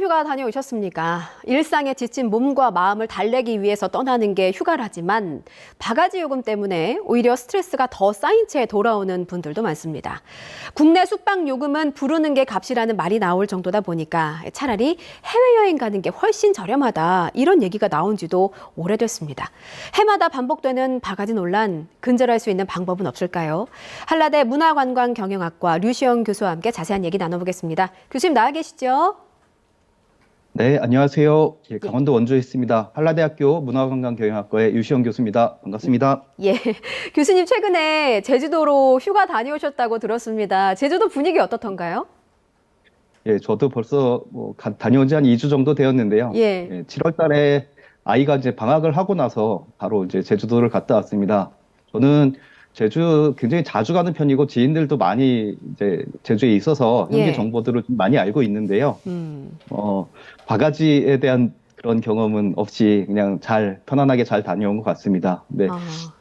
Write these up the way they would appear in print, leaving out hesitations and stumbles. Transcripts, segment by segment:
휴가 다녀오셨습니까? 일상에 지친 몸과 마음을 달래기 위해서 떠나는 게 휴가라지만 바가지 요금 때문에 오히려 스트레스가 더 쌓인 채 돌아오는 분들도 많습니다. 국내 숙박 요금은 부르는 게 값이라는 말이 나올 정도다 보니까 차라리 해외여행 가는 게 훨씬 저렴하다 이런 얘기가 나온 지도 오래됐습니다. 해마다 반복되는 바가지 논란, 근절할 수 있는 방법은 없을까요? 한라대 문화관광경영학과 류시영 교수와 함께 자세한 얘기 나눠보겠습니다. 교수님 나와 계시죠? 네, 안녕하세요. 강원도 원주에 있습니다. 한라대학교 문화관광경영학과의 유시영 교수입니다. 반갑습니다. 예, 교수님 최근에 제주도로 휴가 다녀오셨다고 들었습니다. 제주도 분위기 어떻던가요? 예, 저도 벌써 다녀온 지 한 2주 정도 되었는데요. 예. 7월 달에 아이가 이제 방학을 하고 나서 바로 이제 제주도를 갔다 왔습니다. 저는 제주 굉장히 자주 가는 편이고 지인들도 많이 이제 제주에 있어서 현지 정보들을 좀 많이 알고 있는데요. 바가지에 대한 그런 경험은 없이 그냥 편안하게 잘 다녀온 것 같습니다. 네.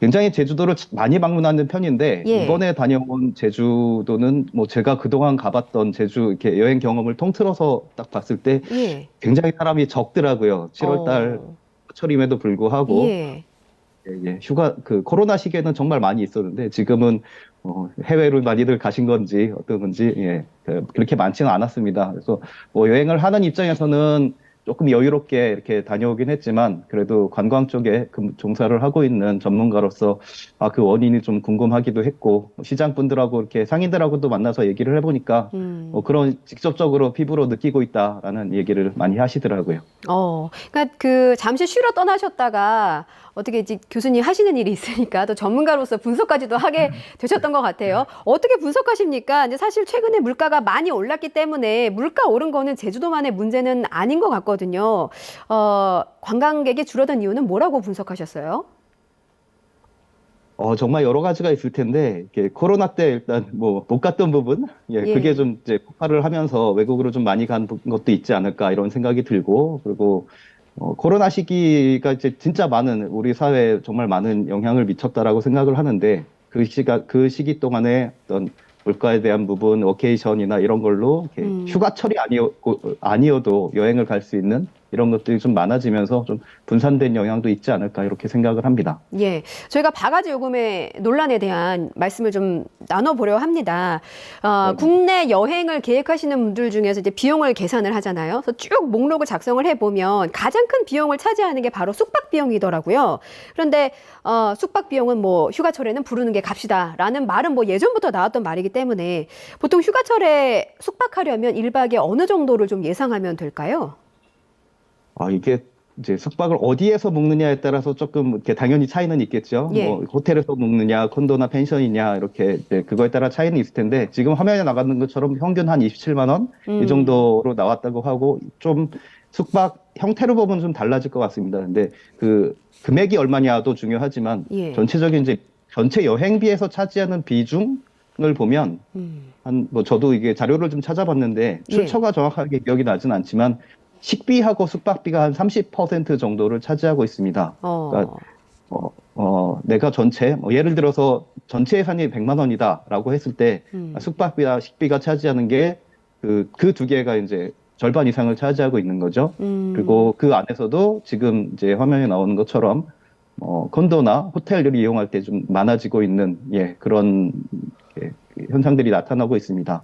굉장히 제주도를 많이 방문하는 편인데, 이번에 다녀온 제주도는 제가 그동안 가봤던 제주 이렇게 여행 경험을 통틀어서 딱 봤을 때 굉장히 사람이 적더라고요. 7월 달철임에도 불구하고. 휴가, 코로나 시기에는 정말 많이 있었는데, 지금은, 해외로 많이들 가신 건지, 어떤 건지, 그렇게 많지는 않았습니다. 그래서, 여행을 하는 입장에서는 조금 여유롭게 이렇게 다녀오긴 했지만, 그래도 관광 쪽에 종사를 하고 있는 전문가로서, 그 원인이 좀 궁금하기도 했고, 시장분들하고 이렇게 상인들하고도 만나서 얘기를 해보니까, 그런 직접적으로 피부로 느끼고 있다라는 얘기를 많이 하시더라고요. 그러니까 잠시 쉬러 떠나셨다가, 어떻게 이제 교수님 하시는 일이 있으니까 또 전문가로서 분석까지도 하게 되셨던 것 같아요. 어떻게 분석하십니까? 이제 사실 최근에 물가가 많이 올랐기 때문에 물가 오른 거는 제주도만의 문제는 아닌 것 같거든요. 관광객이 줄어든 이유는 뭐라고 분석하셨어요? 정말 여러 가지가 있을 텐데, 코로나 때 일단 못 갔던 부분, 그게 좀 이제 폭발을 하면서 외국으로 좀 많이 간 것도 있지 않을까 이런 생각이 들고, 그리고 코로나 시기가 이제 진짜 우리 사회에 정말 많은 영향을 미쳤다라고 생각을 하는데, 그 시기 동안에 어떤 물가에 대한 부분, 워케이션이나 이런 걸로 휴가철이 아니어도 여행을 갈 수 있는 이런 것들이 좀 많아지면서 좀 분산된 영향도 있지 않을까 이렇게 생각을 합니다. 예, 저희가 바가지 요금의 논란에 대한 말씀을 좀 나눠보려 합니다. 국내 여행을 계획하시는 분들 중에서 이제 비용을 계산을 하잖아요. 그래서 쭉 목록을 작성을 해보면 가장 큰 비용을 차지하는 게 바로 숙박 비용이더라고요. 그런데 숙박 비용은 휴가철에는 부르는 게 값이다라는 말은 예전부터 나왔던 말이기 때문에 보통 휴가철에 숙박하려면 1박에 어느 정도를 좀 예상하면 될까요? 이게 이제 숙박을 어디에서 묵느냐에 따라서 조금 이렇게 당연히 차이는 있겠죠. 호텔에서 묵느냐, 콘도나 펜션이냐, 이렇게 이제 그거에 따라 차이는 있을 텐데, 지금 화면에 나가는 것처럼 평균 한 27만 원? 이 정도로 나왔다고 하고, 좀 숙박 형태로 보면 좀 달라질 것 같습니다. 근데 금액이 얼마냐도 중요하지만, 전체적인 이제 전체 여행비에서 차지하는 비중을 보면, 저도 이게 자료를 좀 찾아봤는데, 출처가 정확하게 기억이 나진 않지만, 식비하고 숙박비가 한 30% 정도를 차지하고 있습니다. 그러니까 내가 예를 들어서 전체 예산이 100만 원이다라고 했을 때 숙박비와 식비가 차지하는 게 그 두 개가 이제 절반 이상을 차지하고 있는 거죠. 그리고 그 안에서도 지금 이제 화면에 나오는 것처럼 콘도나 호텔을 이용할 때 좀 많아지고 있는 그런 현상들이 나타나고 있습니다.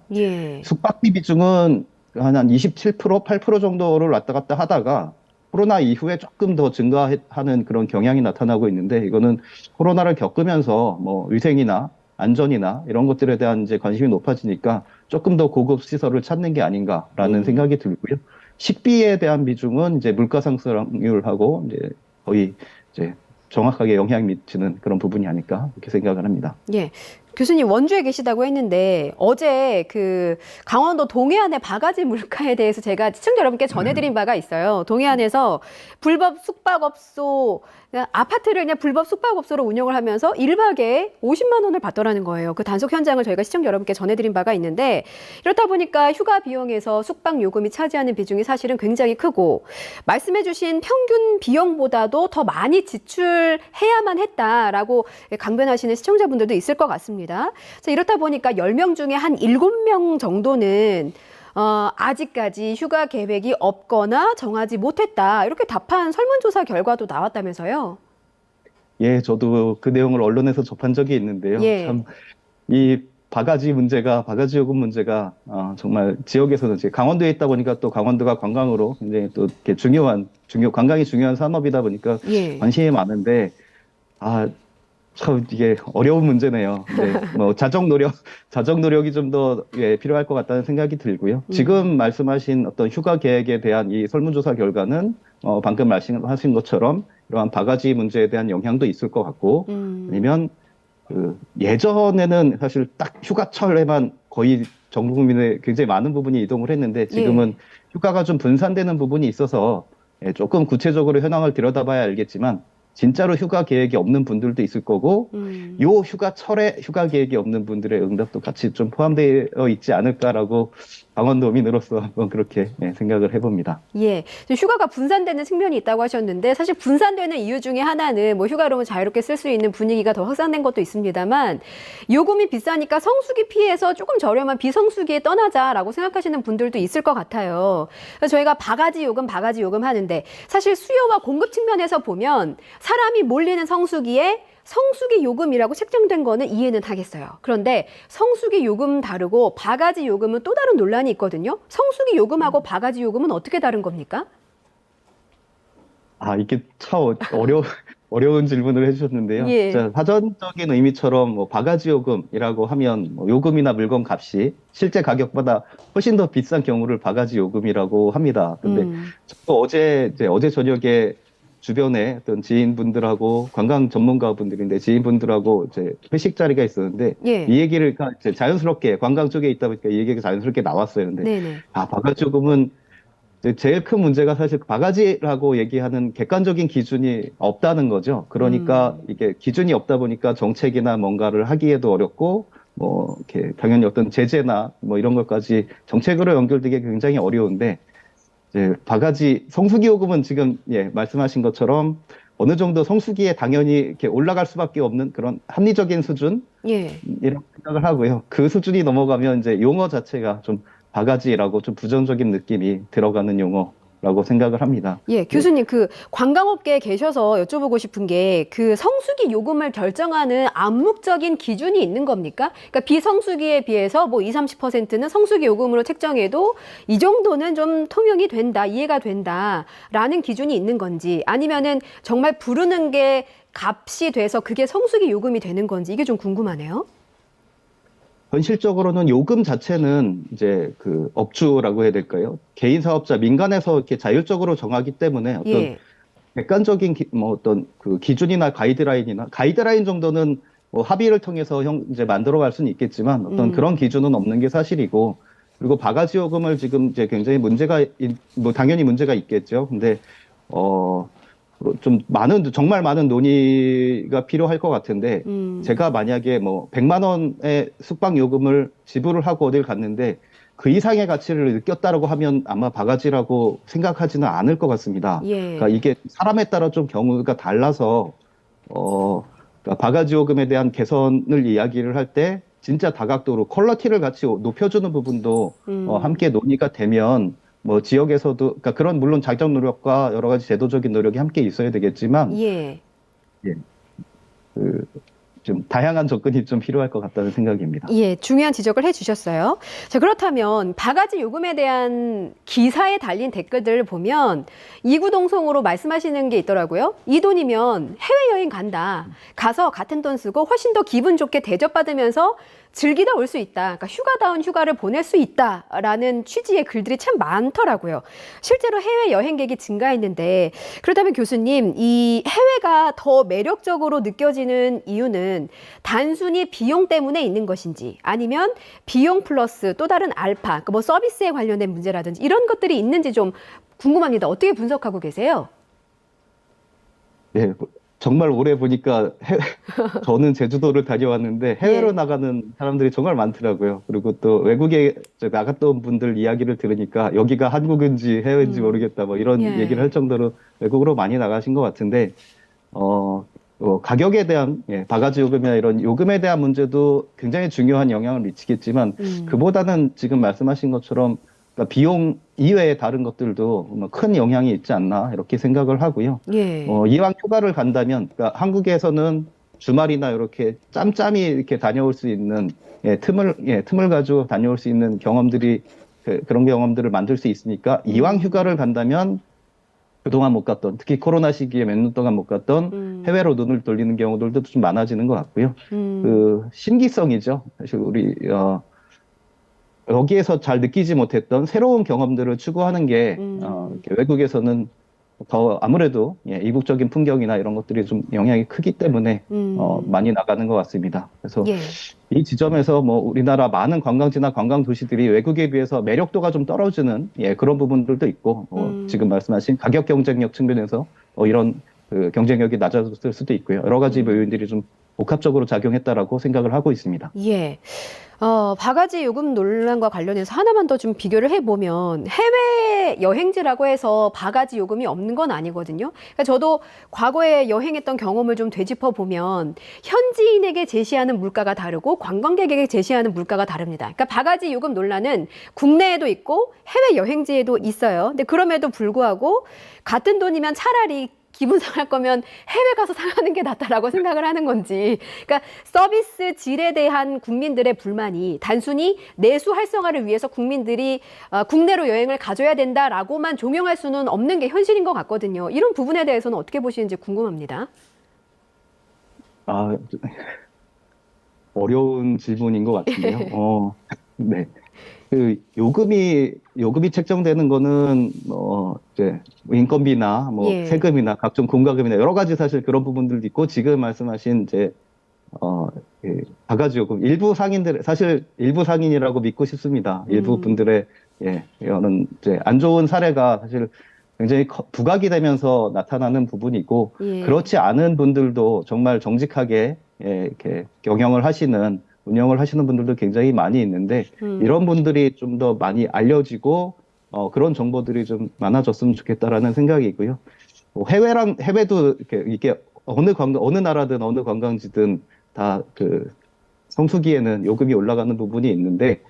숙박비 비중은 한 27%, 8% 정도를 왔다 갔다 하다가 코로나 이후에 조금 더 증가하는 그런 경향이 나타나고 있는데, 이거는 코로나를 겪으면서 위생이나 안전이나 이런 것들에 대한 이제 관심이 높아지니까 조금 더 고급 시설을 찾는 게 아닌가라는 생각이 들고요. 식비에 대한 비중은 이제 물가 상승률하고 이제 거의 이제 정확하게 영향 미치는 그런 부분이 아닐까 이렇게 생각을 합니다. 교수님 원주에 계시다고 했는데 어제 강원도 동해안의 바가지 물가에 대해서 제가 시청자 여러분께 전해드린 바가 있어요. 동해안에서 불법 숙박업소, 아파트를 그냥 불법 숙박업소로 운영을 하면서 1박에 50만 원을 받더라는 거예요. 그 단속 현장을 저희가 시청자 여러분께 전해드린 바가 있는데, 이렇다 보니까 휴가 비용에서 숙박 요금이 차지하는 비중이 사실은 굉장히 크고, 말씀해주신 평균 비용보다도 더 많이 지출해야만 했다라고 강변하시는 시청자분들도 있을 것 같습니다. 자, 이렇다 보니까 10명 중에 한 7명 정도는 아직까지 휴가 계획이 없거나 정하지 못했다. 이렇게 답한 설문조사 결과도 나왔다면서요? 예, 저도 그 내용을 언론에서 접한 적이 있는데요. 예. 참, 이 바가지 요금 문제가 정말 지역에서는 이제 강원도에 있다 보니까 또 강원도가 관광으로 굉장히 또 이렇게 관광이 중요한 산업이다 보니까 예. 관심이 많은데, 참 이게 어려운 문제네요. 네, 뭐 자정 노력이 좀 더 필요할 것 같다는 생각이 들고요. 지금 말씀하신 어떤 휴가 계획에 대한 이 설문조사 결과는 방금 말씀하신 것처럼 이러한 바가지 문제에 대한 영향도 있을 것 같고, 아니면 예전에는 사실 딱 휴가철에만 거의 전 국민의 굉장히 많은 부분이 이동을 했는데 지금은 휴가가 좀 분산되는 부분이 있어서 조금 구체적으로 현황을 들여다봐야 알겠지만 진짜로 휴가 계획이 없는 분들도 있을 거고 요 휴가철에 휴가 계획이 없는 분들의 응답도 같이 좀 포함되어 있지 않을까라고 강원도민으로서 한번 그렇게 생각을 해봅니다. 예, 휴가가 분산되는 측면이 있다고 하셨는데 사실 분산되는 이유 중에 하나는 뭐 휴가로 자유롭게 쓸 수 있는 분위기가 더 확산된 것도 있습니다만 요금이 비싸니까 성수기 피해서 조금 저렴한 비성수기에 떠나자라고 생각하시는 분들도 있을 것 같아요. 그래서 저희가 바가지 요금 하는데 사실 수요와 공급 측면에서 보면 사람이 몰리는 성수기에 성수기 요금이라고 책정된 거는 이해는 하겠어요. 그런데 성수기 요금 다르고 바가지 요금은 또 다른 논란이 있거든요. 성수기 요금하고 바가지 요금은 어떻게 다른 겁니까? 이게 참 어려운 질문을 해주셨는데요. 예. 자, 사전적인 의미처럼 뭐 바가지 요금이라고 하면 뭐 요금이나 물건 값이 실제 가격보다 훨씬 더 비싼 경우를 바가지 요금이라고 합니다. 근데 저도 어제 저녁에 주변에 어떤 지인분들하고 관광 전문가분들인데 지인분들하고 이제 회식 자리가 있었는데 예. 이 얘기를 이제 자연스럽게 관광 쪽에 있다 보니까 이 얘기가 자연스럽게 나왔어요. 근데 네네. 바가지 요금은 이제 제일 큰 문제가 사실 바가지라고 얘기하는 객관적인 기준이 없다는 거죠. 그러니까 이게 기준이 없다 보니까 정책이나 뭔가를 하기에도 어렵고 뭐 이렇게 당연히 어떤 제재나 뭐 이런 것까지 정책으로 연결되기 굉장히 어려운데 이제 바가지 성수기 요금은 지금 말씀하신 것처럼 어느 정도 성수기에 당연히 이렇게 올라갈 수밖에 없는 그런 합리적인 수준 이라고 생각을 하고요. 그 수준이 넘어가면 이제 용어 자체가 좀 바가지라고 좀 부정적인 느낌이 들어가는 용어라고 생각을 합니다. 예, 교수님, 그 관광업계에 계셔서 여쭤보고 싶은 게 그 성수기 요금을 결정하는 암묵적인 기준이 있는 겁니까? 그러니까 비성수기에 비해서 뭐 20, 30%는 성수기 요금으로 책정해도 이 정도는 좀 통용이 된다, 이해가 된다라는 기준이 있는 건지 아니면은 정말 부르는 게 값이 돼서 그게 성수기 요금이 되는 건지 이게 좀 궁금하네요. 현실적으로는 요금 자체는 이제 그 업주라고 해야 될까요? 개인 사업자, 민간에서 이렇게 자율적으로 정하기 때문에 어떤 객관적인 뭐 어떤 그 기준이나 가이드라인 정도는 뭐 합의를 통해서 이제 만들어갈 수는 있겠지만 어떤 그런 기준은 없는 게 사실이고 그리고 바가지 요금을 지금 이제 굉장히 뭐 당연히 문제가 있겠죠. 근데 좀 정말 많은 논의가 필요할 것 같은데, 제가 만약에 뭐 100만 원의 숙박 요금을 지불을 하고 어딜 갔는데 그 이상의 가치를 느꼈다라고 하면 아마 바가지라고 생각하지는 않을 것 같습니다. 그러니까 이게 사람에 따라 좀 경우가 달라서, 그러니까 바가지 요금에 대한 개선을 이야기를 할 때 진짜 다각도로 퀄리티를 같이 높여주는 부분도 함께 논의가 되면 뭐 지역에서도 그러니까 그런 물론 자정 노력과 여러 가지 제도적인 노력이 함께 있어야 되겠지만 좀 다양한 접근이 좀 필요할 것 같다는 생각입니다. 예, 중요한 지적을 해주셨어요. 자, 그렇다면 바가지 요금에 대한 기사에 달린 댓글들을 보면 이구동성으로 말씀하시는 게 있더라고요. 이 돈이면 해외여행 간다. 가서 같은 돈 쓰고 훨씬 더 기분 좋게 대접받으면서 즐기다 올 수 있다. 그러니까 휴가다운 휴가를 보낼 수 있다라는 취지의 글들이 참 많더라고요. 실제로 해외 여행객이 증가했는데 그렇다면 교수님, 이 해외가 더 매력적으로 느껴지는 이유는 단순히 비용 때문에 있는 것인지 아니면 비용 플러스 또 다른 알파, 그러니까 뭐 서비스에 관련된 문제라든지 이런 것들이 있는지 좀 궁금합니다. 어떻게 분석하고 계세요? 네, 정말 오래 보니까 저는 제주도를 다녀왔는데 해외로 나가는 사람들이 정말 많더라고요. 그리고 또 외국에 나갔던 분들 이야기를 들으니까 여기가 한국인지 해외인지 모르겠다 뭐 이런 얘기를 할 정도로 외국으로 많이 나가신 것 같은데 가격에 대한 바가지 요금이나 이런 요금에 대한 문제도 굉장히 중요한 영향을 미치겠지만 그보다는 지금 말씀하신 것처럼 그러니까 비용 이외의 다른 것들도 뭐큰 영향이 있지 않나 이렇게 생각을 하고요. 예. 이왕 휴가를 간다면, 그러니까 한국에서는 주말이나 이렇게 짬짬이 이렇게 다녀올 수 있는 틈을 가지고 다녀올 수 있는 경험들이 그런 경험들을 만들 수 있으니까 이왕 휴가를 간다면 그동안 못 갔던, 특히 코로나 시기에 몇 년 동안 못 갔던 해외로 눈을 돌리는 경우들도 좀 많아지는 것 같고요. 그 신기성이죠. 사실 우리 여기에서 잘 느끼지 못했던 새로운 경험들을 추구하는 게 이렇게 외국에서는 더 아무래도 이국적인 풍경이나 이런 것들이 좀 영향이 크기 때문에 많이 나가는 것 같습니다. 그래서 예. 이 지점에서 뭐 우리나라 많은 관광지나 관광 도시들이 외국에 비해서 매력도가 좀 떨어지는 그런 부분들도 있고 지금 말씀하신 가격 경쟁력 측면에서 이런 그 경쟁력이 낮아졌을 수도 있고요. 여러 가지 요인들이 좀 복합적으로 작용했다라고 생각을 하고 있습니다. 예. 바가지 요금 논란과 관련해서 하나만 더 좀 비교를 해보면 해외 여행지라고 해서 바가지 요금이 없는 건 아니거든요. 그러니까 저도 과거에 여행했던 경험을 좀 되짚어 보면 현지인에게 제시하는 물가가 다르고 관광객에게 제시하는 물가가 다릅니다. 그러니까 바가지 요금 논란은 국내에도 있고 해외 여행지에도 있어요. 근데 그럼에도 불구하고 같은 돈이면 차라리 기분 상할 거면 해외 가서 사가는 게 낫다라고 생각을 하는 건지. 그러니까 서비스 질에 대한 국민들의 불만이 단순히 내수 활성화를 위해서 국민들이 국내로 여행을 가져야 된다라고만 종용할 수는 없는 게 현실인 것 같거든요. 이런 부분에 대해서는 어떻게 보시는지 궁금합니다. 아, 어려운 질문인 것 같은데요. 네. 그 요금이 책정되는 거는 이제 인건비나 예. 세금이나 각종 공과금이나 여러 가지 사실 그런 부분들도 있고 지금 말씀하신 이제 바가지 요금 일부 상인들 사실 일부 상인이라고 믿고 싶습니다. 일부 분들의 이거는 이제 안 좋은 사례가 사실 굉장히 부각이 되면서 나타나는 부분이 있고 예. 그렇지 않은 분들도 정말 정직하게 이렇게 운영을 하시는 분들도 굉장히 많이 있는데 이런 분들이 좀 더 많이 알려지고 그런 정보들이 좀 많아졌으면 좋겠다라는 생각이 있고요. 해외도 이게 어느 나라든 어느 관광지든 다 그 성수기에는 요금이 올라가는 부분이 있는데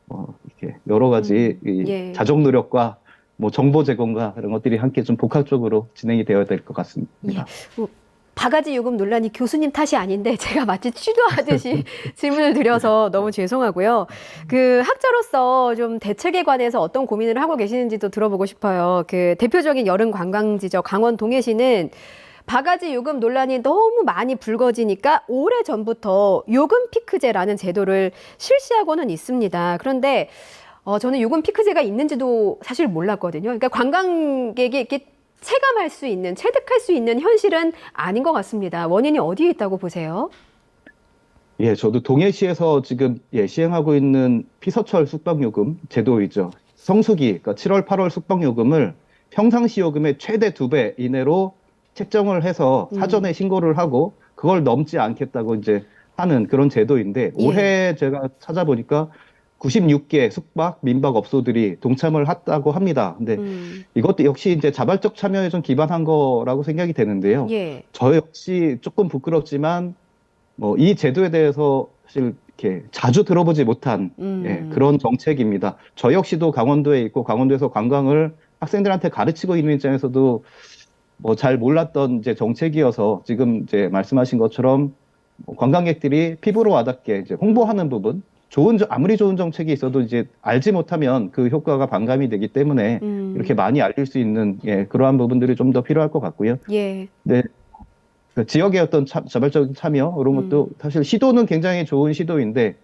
이렇게 여러 가지 예. 자정 노력과 뭐 정보 제공과 이런 것들이 함께 좀 복합적으로 진행이 되어야 될 것 같습니다. 바가지 요금 논란이 교수님 탓이 아닌데 제가 마치 취조하듯이 질문을 드려서 너무 죄송하고요. 그 학자로서 좀 대책에 관해서 어떤 고민을 하고 계시는지도 들어보고 싶어요. 그 대표적인 여름 관광지죠. 강원 동해시는 바가지 요금 논란이 너무 많이 불거지니까 오래전부터 요금 피크제라는 제도를 실시하고는 있습니다. 그런데 저는 요금 피크제가 있는지도 사실 몰랐거든요. 그러니까 관광객이 이렇게 체득할 수 있는 현실은 아닌 것 같습니다. 원인이 어디에 있다고 보세요? 예, 저도 동해시에서 지금 시행하고 있는 피서철 숙박요금 제도이죠. 성수기, 그러니까 7월, 8월 숙박요금을 평상시 요금의 최대 2배 이내로 책정을 해서 사전에 신고를 하고 그걸 넘지 않겠다고 이제 하는 그런 제도인데 올해 제가 찾아보니까 96개 숙박, 민박 업소들이 동참을 했다고 합니다. 근데 이것도 역시 이제 자발적 참여에 좀 기반한 거라고 생각이 되는데요. 예. 저 역시 조금 부끄럽지만 이 제도에 대해서 사실 이렇게 자주 들어보지 못한 그런 정책입니다. 저 역시도 강원도에 있고 강원도에서 관광을 학생들한테 가르치고 있는 입장에서도 잘 몰랐던 이제 정책이어서 지금 이제 말씀하신 것처럼 관광객들이 피부로 와닿게 이제 홍보하는 부분, 아무리 좋은 정책이 있어도 이제 알지 못하면 그 효과가 반감이 되기 때문에 이렇게 많이 알릴 수 있는 그러한 부분들이 좀 더 필요할 것 같고요. 예. 네. 그 지역의 어떤 자발적인 참여 이런 것도 사실 시도는 굉장히 좋은 시도인데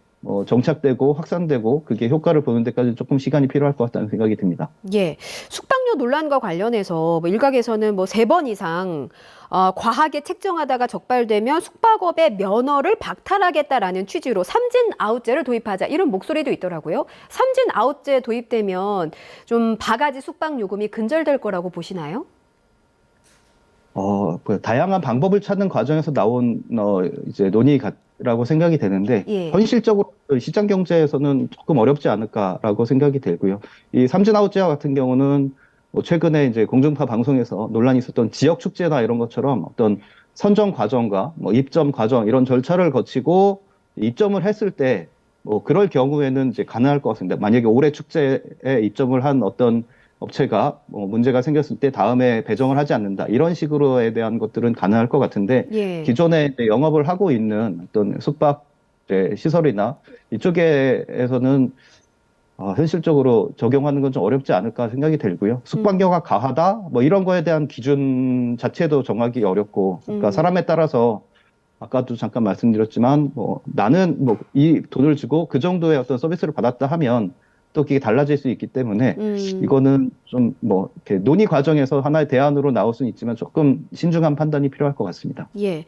정착되고 확산되고 그게 효과를 보는 데까지 조금 시간이 필요할 것 같다는 생각이 듭니다. 예. 숙박료 논란과 관련해서 일각에서는 3번 이상 과하게 책정하다가 적발되면 숙박업의 면허를 박탈하겠다라는 취지로 삼진 아웃제를 도입하자 이런 목소리도 있더라고요. 삼진 아웃제 도입되면 좀 바가지 숙박 요금이 근절될 거라고 보시나요? 다양한 방법을 찾는 과정에서 나온 이제 논의라고 생각이 되는데 현실적으로 시장 경제에서는 조금 어렵지 않을까라고 생각이 들고요. 이 삼진 아웃제와 같은 경우는 최근에 이제 공중파 방송에서 논란이 있었던 지역 축제나 이런 것처럼 어떤 선정 과정과 입점 과정 이런 절차를 거치고 입점을 했을 때 뭐 그럴 경우에는 이제 가능할 것 같습니다. 만약에 올해 축제에 입점을 한 어떤 업체가 뭐 문제가 생겼을 때 다음에 배정을 하지 않는다. 이런 식으로에 대한 것들은 가능할 것 같은데 예. 기존에 이제 영업을 하고 있는 어떤 숙박 이제 시설이나 이쪽에서는 현실적으로 적용하는 건 좀 어렵지 않을까 생각이 들고요. 숙박료가 과하다? 뭐 이런 거에 대한 기준 자체도 정하기 어렵고, 그러니까 사람에 따라서 아까도 잠깐 말씀드렸지만, 뭐 나는 뭐 이 돈을 주고 그 정도의 어떤 서비스를 받았다 하면 또 그게 달라질 수 있기 때문에 이거는 좀 뭐 이렇게 논의 과정에서 하나의 대안으로 나올 수는 있지만 조금 신중한 판단이 필요할 것 같습니다. 예.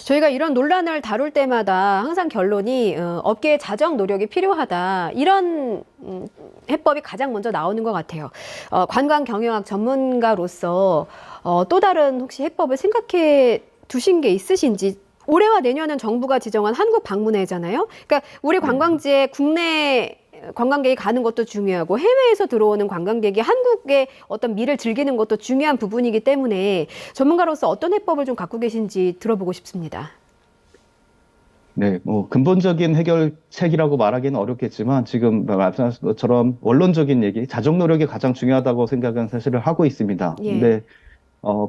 저희가 이런 논란을 다룰 때마다 항상 결론이 업계의 자정 노력이 필요하다. 이런 해법이 가장 먼저 나오는 것 같아요. 관광 경영학 전문가로서 또 다른 혹시 해법을 생각해 두신 게 있으신지. 올해와 내년은 정부가 지정한 한국 방문해잖아요. 그러니까 우리 관광지에 국내 관광객이 가는 것도 중요하고 해외에서 들어오는 관광객이 한국의 어떤 미를 즐기는 것도 중요한 부분이기 때문에 전문가로서 어떤 해법을 좀 갖고 계신지 들어보고 싶습니다. 네, 뭐 근본적인 해결책이라고 말하기는 어렵겠지만 지금 말씀하신 것처럼 원론적인 얘기, 자정 노력이 가장 중요하다고 생각은 사실을 하고 있습니다. 예. 근데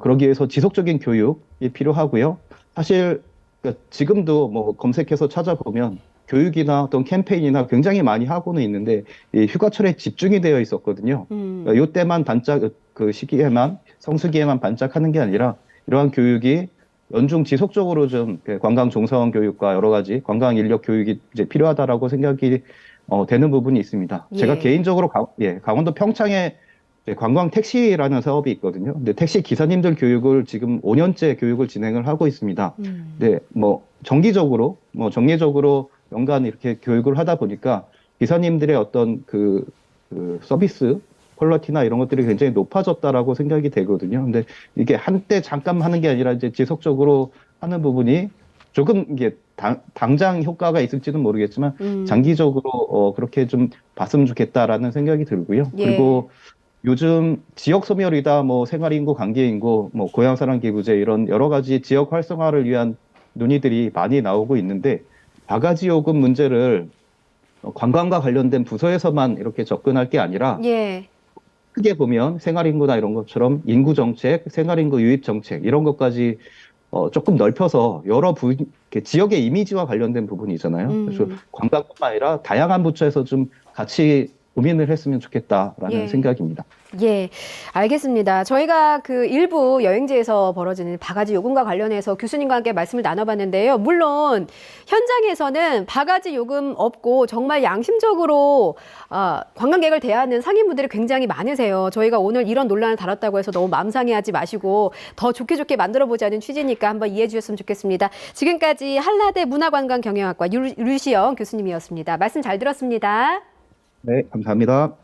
그러기 위해서 지속적인 교육이 필요하고요. 사실 그러니까 지금도 뭐 검색해서 찾아보면 교육이나 어떤 캠페인이나 굉장히 많이 하고는 있는데 이 휴가철에 집중이 되어 있었거든요. 그러니까 이때만 반짝 그 시기에만 성수기에만 반짝하는 게 아니라 이러한 교육이 연중 지속적으로 좀 관광 종사원 교육과 여러 가지 관광 인력 교육이 이제 필요하다라고 생각이 되는 부분이 있습니다. 예. 제가 개인적으로 강원도 평창에 관광 택시라는 사업이 있거든요. 근데 택시 기사님들 교육을 지금 5년째 교육을 진행을 하고 있습니다. 네, 뭐 정기적으로 정례적으로 연간 이렇게 교육을 하다 보니까 기사님들의 어떤 그 서비스 퀄리티나 이런 것들이 굉장히 높아졌다라고 생각이 되거든요. 근데 이게 한때 잠깐 하는 게 아니라 이제 지속적으로 하는 조금 이게 당장 효과가 있을지는 모르겠지만 장기적으로 그렇게 좀 봤으면 좋겠다라는 생각이 들고요. 예. 그리고 요즘 지역 소멸이다, 뭐 생활인구, 관계인구, 뭐 고향사랑 기부제 이런 여러 가지 지역 활성화를 위한 논의들이 많이 나오고 있는데 바가지 요금 문제를 관광과 관련된 부서에서만 이렇게 접근할 게 아니라 예. 크게 보면 생활인구나 이런 것처럼 인구 정책, 생활인구 유입 정책 이런 것까지 조금 넓혀서 이렇게 지역의 이미지와 관련된 부분이잖아요. 그래서 관광뿐만 아니라 다양한 부처에서 좀 같이 고민을 했으면 좋겠다라는 예. 생각입니다. 예, 알겠습니다. 저희가 그 일부 여행지에서 벌어지는 바가지 요금과 관련해서 교수님과 함께 말씀을 나눠봤는데요. 물론 현장에서는 바가지 요금 없고 정말 양심적으로 관광객을 대하는 상인분들이 굉장히 많으세요. 저희가 오늘 이런 논란을 다뤘다고 해서 너무 마음 상해하지 마시고 더 좋게 만들어보자는 취지니까 한번 이해해 주셨으면 좋겠습니다. 지금까지 한라대 문화관광경영학과 류시영 교수님이었습니다. 말씀 잘 들었습니다. 네, 감사합니다.